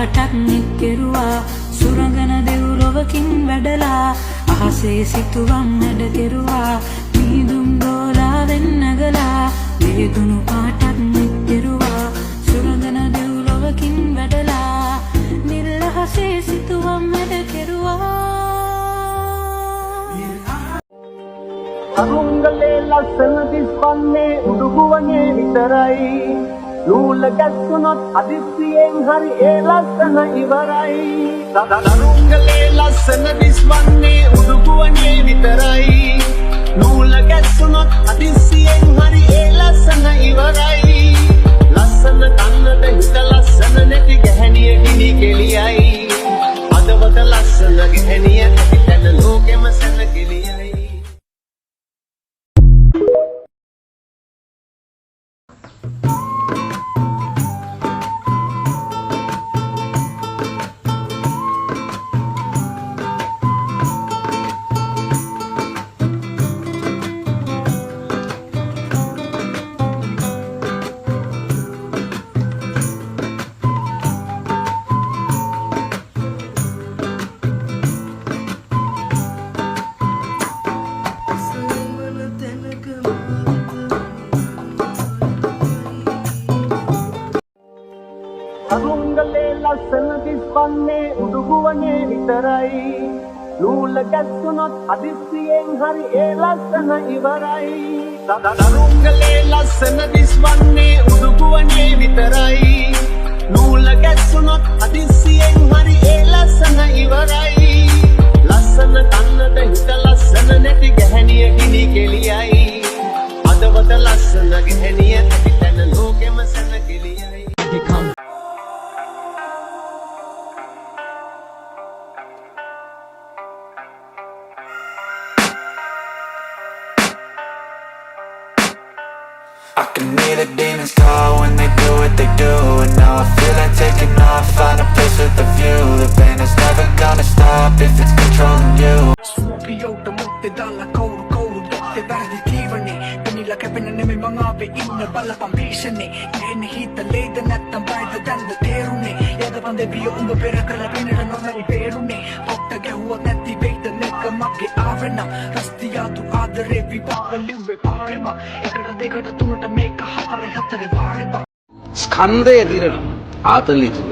පාටක් නික්කෙරුවා සුරංගන දෙව්ලොවකින් වැඩලා අහසේ සිතුවම් නැඩ කෙරුවා මීදුම් දෝලාවෙන් නැගලා වේදුණු පාටක් නික්කෙරුවා සුරංගන දෙව්ලොවකින් වැඩලා නිල් අහසේ සිතුවම් නැඩ කෙරුවා අරුංගලේ ලස්සන දිස්වන්නේ උඩුගුවනේ විතරයි නූල ගැස්සුනොත් අදිස්සියෙන් හරි ඒ ලස්සන ඉවරයි අරුංගලේ ලස්සන දිස්වන්නේ උඩුගුවනේ විතරයි නූල ගැස්සුනොත් අදිස්සියෙන් හරි ඒ ලස්සන ඉවරයි ලස්සන කන්නට හිත ලස්සන නැති ගැහණිය ගිනි කෙලියයි අදවත ලස්සන ගැහණිය ඇති තැන ලෝකෙම සැනකෙලියයි අරුංගලේ ලස්සන දිස්වන්නේ උඩුගුවනේ විතරයි නූල ගැස්සුනොත් අදිස්සියෙන් හරි ඒ ලස්සන ඉවරයි අරුංගලේ ලස්සන දිස්වන්නේ උඩුගුවනේ විතරයි නූල ගැස්සුනොත් අදිස්සියෙන් හරි ඒ ලස්සන ඉවරයි ලස්සන කන්නට හිත ලස්සන නැති ගැහණිය ගිනි කෙලියයි අදවත ලස්සන ගැහණිය ඇති තැන ලෝකෙම සැනකෙලියයි I can hear the demons call when they do what they do. And now I feel like taking off, find a place with a view. The pain is never gonna stop if it's controlling you. Suupiouta mutte dalla koulu dotte värdi tiivani Penillä käpinä nemi mangaave inna ballapan biisani Enne hiittaleita nättän päivä tänne teeruni Jätävän devio unga peräkällä pienellä normali peeruni Kokta kehuat nätti veitä nekka makke aarena Rastiaatu aadarevi paaka liuve paarema Ekada dekada tunnota meikka hattare vaarema ස්කන්ධය දිරන ආතලි තුල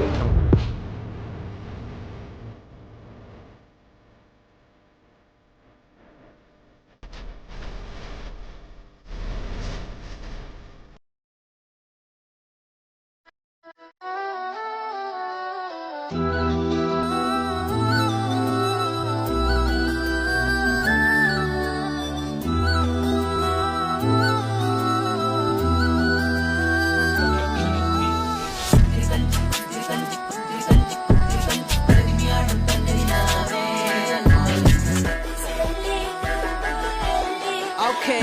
Okay,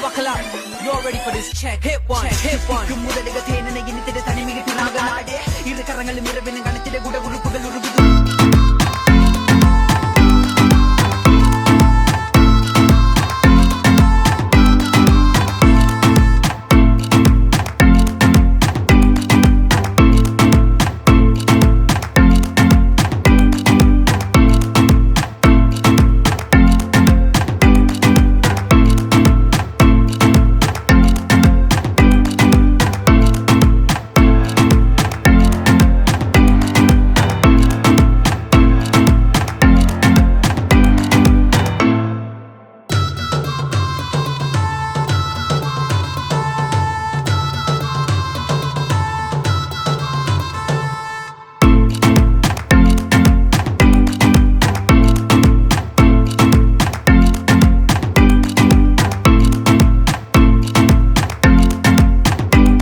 buckle up. You're ready for this check. Hit one, hit one. Kumudalega thena na ginitide tani migiti naga nade. Irre karangal mirabine ganitide guda gurupugal urugudu.